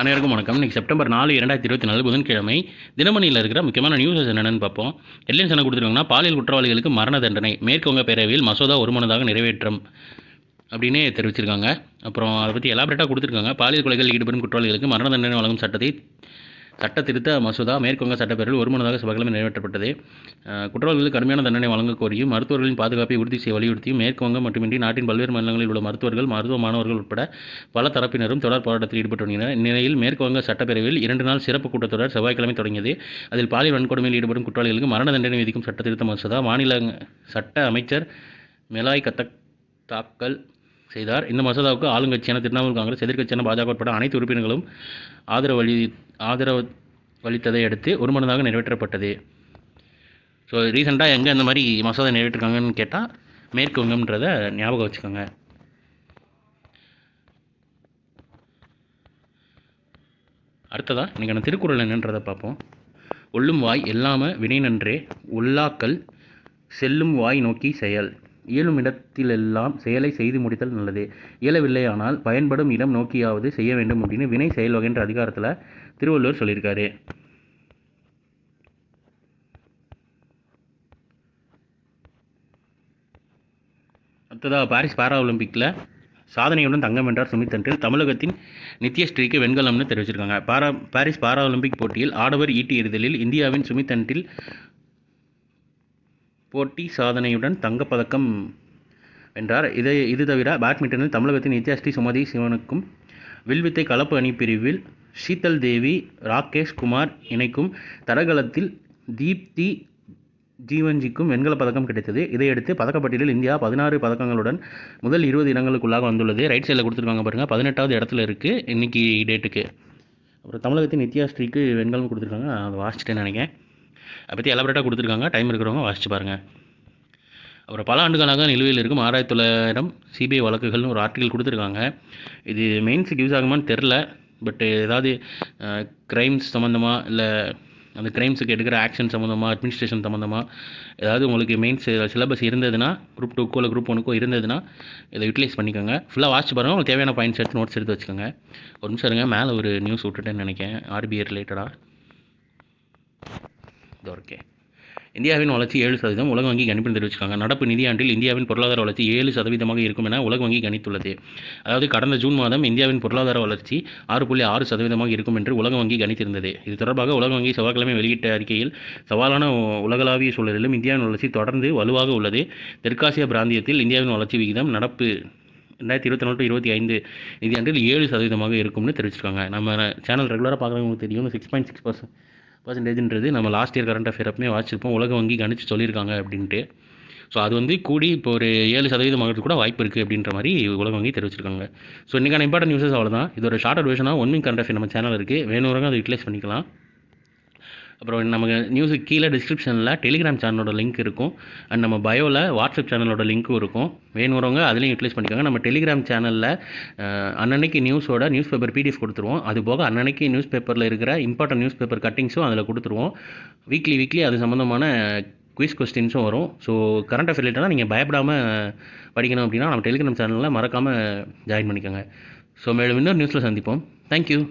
அனைவருக்கும் வணக்கம். இன்னைக்கு செப்டம்பர் 4, 2024 புதன்கிழமை தினமணியில் இருக்கிற முக்கியமான நியூஸஸ் என்னென்னு பார்ப்போம். ஹெட்லைன்ஸ் என்ன கொடுத்துருக்காங்கன்னா, பாலியல் குற்றவாளிகளுக்கு மரண தண்டனை, மேற்கு வங்க பேரவையில் மசோதா ஒருமனதாக நிறைவேற்றம் அப்படின்னு தெரிவிச்சிருக்காங்க. அப்புறம் அதை பற்றி எலாபரேட்டாக கொடுத்துருக்காங்க. பாலியல் கொலைகளில் ஈடுபடும் குற்றவாளிகளுக்கு மரண தண்டனை வழங்கும் சட்ட திருத்த மசோதா மேற்குவங்க சட்டப்பேரவையில் ஒருமனதாக சபைக்கிழமை நிறைவேற்றப்பட்டது. குற்றவாளிகளுக்கு கடுமையான தண்டனை வழங்க கோரியும் மருத்துவர்களின் பாதுகாப்பை உறுதி செய்ய வலியுறுத்தியும் மேற்குவங்கம் மட்டுமின்றி நாட்டின் பல்வேறு மாநிலங்களில் உள்ள மருத்துவர்கள், மருத்துவ மாணவர்கள் உட்பட பல தரப்பினரும் தொடர் போராட்டத்தில் ஈடுபட்டு வருகின்றனர். இந்நிலையில் மேற்குவங்க சட்டப்பேரவையில் 2 நாள் சிறப்பு கூட்டத்தொடர் செவ்வாய்க்கிழமை தொடங்கியது. அதில் பாலியல் வன்கொடுமையில் ஈடுபடும் குற்றவாளிகளுக்கு மரண தண்டனை விதிக்கும் சட்ட திருத்த மசோதா மாநில சட்ட அமைச்சர் மெலாய் கத்தக் தாக்கல் செய்தார். இந்த மசோதாவுக்கு ஆளுங்கட்சியான திரிணாமுல் காங்கிரஸ், எதிர்க்கட்சியான பாஜக உட்பட அனைத்து உறுப்பினர்களும் ஆதரவளித்ததை அடுத்து ஒருமனதாக நிறைவேற்றப்பட்டது. ஸோ ரீசெண்டாக எங்கே இந்த மாதிரி மசோதா நிறைவேற்றிருக்காங்கன்னு கேட்டால் மேற்கு வங்கம்ன்றதை ஞாபகம் வச்சுக்கோங்க. அடுத்ததாக இன்றைக்கான திருக்குறள் என்னன்றதை பார்ப்போம். ஒல்லும் வாய் எல்லாம வினை நன்றே, ஒல்லாக்கல் செல்லும் வாய் நோக்கி செயல், இயலும் இடத்திலெல்லாம் செயலை செய்து முடித்தல் நல்லது, இயலவில்லையானால் பயன்படும் இடம் நோக்கியாவது செய்ய வேண்டும் அப்படின்னு வினை செயல் வகைன்ற அதிகாரத்தில் திருவள்ளுவர் சொல்லியிருக்காரு. அடுத்ததாக பாரிஸ் பாரா ஒலிம்பிக்கில் சாதனையுடன் தங்கம் வென்றார் சுமித் தண்டில், தமிழகத்தின் நித்யஸ்ரீக்கு வெண்கலம்னு தெரிவிச்சிருக்காங்க. பாரிஸ் பாரா ஒலிம்பிக் போட்டியில் ஆடவர் ஈட்டி எறிதலில் இந்தியாவின் சுமித் தண்டில் போட்டி சாதனையுடன் தங்கப்பதக்கம் வென்றார். இது தவிர பேட்மிண்டனில் தமிழகத்தின் நித்யஸ்ரீ சுமதி சிவனுக்கும், வில்வித்தை கலப்பு அணி பிரிவில் ஷீதல் தேவி ராகேஷ் குமார் இணைக்கும் தடகளத்தில் தீப்தி ஜீவன்ஜிக்கும் வெண்கல பதக்கம் கிடைத்தது. இதையடுத்து பதக்கப்பட்டியலில் இந்தியா 16 பதக்கங்களுடன் முதல் 20 இடங்களுக்குள்ளாக வந்துள்ளது. ரைட் சைடில் கொடுத்துருக்காங்க பாருங்கள், 18வது இடத்துல இருக்குது இன்னைக்கு டேட்டுக்கு. அப்புறம் தமிழகத்தின் நித்யாஸ்ரீக்கு வெண்கலம் கொடுத்துருக்காங்க, அதை வாசிச்சுட்டேன்னு நினைக்கிறேன். அதை பற்றி எலாபரேட்டாக கொடுத்துருக்காங்க, டைம் இருக்கிறவங்க வாசிச்சு பாருங்கள். அப்புறம் பல ஆண்டுகளாக நிலுவையில் இருக்கும் 6900 சிபிஐ வழக்குகள்னு ஒரு ஆர்டிகல் கொடுத்துருக்காங்க. இது மெயின்ஸுக்கு யூஸ் ஆகுமான்னு தெரில. பட் ஏதாவது க்ரைம்ஸ் சம்மந்தமாக, இல்லை அந்த க்ரைம்ஸுக்கு எடுக்கிற ஆக்ஷன் சம்மந்தமாக, அட்மினிஸ்ட்ரேஷன் சம்மந்தமாக ஏதாவது உங்களுக்கு மெயின்ஸ் சிலபஸ் இருந்ததுன்னா, குரூப் 2க்கோ இல்லை குரூப் 1க்கோ இருந்ததுன்னா இதை யூட்டிலைஸ் பண்ணிக்கோங்க. ஃபுல்லாக வாட்ச் பாருங்கள், உங்களுக்கு தேவையான பாயிண்ட்ஸ் எடுத்து நோட்ஸ் எடுத்து வச்சுக்கோங்க. ஒரு நிமிஷம் இருங்க, மேலே ஒரு நியூஸ் விட்டுட்டேன்னு நினைக்கிறேன், ஆர்பிஐ ரிலேட்டடாக. இது ஓகே. இந்தியாவின் வளர்ச்சி 7%, உலக வங்கி கணிப்பு தெரிவிச்சிருக்காங்க. நடப்பு நிதியாண்டில் இந்தியாவின் பொருளாதார வளர்ச்சி 7% இருக்கும் என உலக வங்கி கணித்துள்ளது. அதாவது கடந்த ஜூன் மாதம் இந்தியாவின் பொருளாதார வளர்ச்சி 6.6% இருக்கும் என்று உலக வங்கி கணித்திருந்தது. இது தொடர்பாக உலக வங்கி செவ்வாய்க்கிழமை வெளியிட்ட அறிக்கையில், சவாலான உலகளாவிய சூழலிலும் இந்தியாவின் வளர்ச்சி தொடர்ந்து வலுவாக உள்ளது. தெற்காசிய பிராந்தியத்தில் இந்தியாவின் வளர்ச்சி விகிதம் நடப்பு 2024-25 நிதியாண்டில் 7% இருக்கும்னு தெரிவிச்சிருக்காங்க. நம்ம சேனல் ரெகுலராக பார்க்குறவங்களுக்கு தெரியும், 6.6%ன்றது நம்ம லாஸ்ட் இயர் கரண்ட் அஃபேர் அப்பமே வாட்சிருப்போம், உலக வங்கி கணிச்சு சொல்லியிருக்காங்க அப்படின்ட்டு. ஸோ அது வந்து கூடி இப்போ ஒரு 7% ஆகிறது கூட வாய்ப்பு இருக்குது அப்படின்ற மாதிரி உலக வங்கி தெரிவிச்சிருக்காங்க. ஸோ இன்றைக்கான இம்பார்ட்டன்ட் நியூஸஸ் அவ்வளோதான். இது ஒரு ஷார்ட் வெர்ஷனாக 1 வீக் கரண்ட் அஃபேர் நம்ம சேனல் இருக்குது, வேணுறவங்க அதை யூட்டிலைஸ் பண்ணிக்கலாம். அப்புறம் நமக்கு நியூஸுக்கு கீழே டிஸ்கிரிப்ஷனில் டெலிகிராம் சேனலோட லிங்க் இருக்கும், அண்ட் நம்ம பயோவில் வாட்ஸ்அப் சேனலோட லிங்க்கும் இருக்கும், வேணுறவங்க அதுலேயும் யூட்டிலைஸ் பண்ணிக்கோங்க. நம்ம டெலிகிராம் சேனலில் அன்னன்னைக்கு நியூஸ் பேப்பர் PDF கொடுத்துருவோம். அது போக அன்னன்னைக்கு நியூஸ் பேப்பரில் இருக்கிற இம்பார்ட்டன்ட் நியூஸ் பேப்பர் கட்டிங்ஸும் அதில் கொடுத்துருவோம். வீக்லி அது சம்மந்தமான குவிஸ் கொஸ்டின்ஸும் வரும். ஸோ கரண்ட் அஃபேர் ரிலேட்டடாக நீங்கள் பயப்படாமல் படிக்கணும் அப்படின்னா நம்ம டெலிகிராம் சேனலில் மறக்காமல் ஜாயின் பண்ணிக்கோங்க. ஸோ மேலும் இன்னொரு நியூஸில் சந்திப்போம். தேங்க்யூ.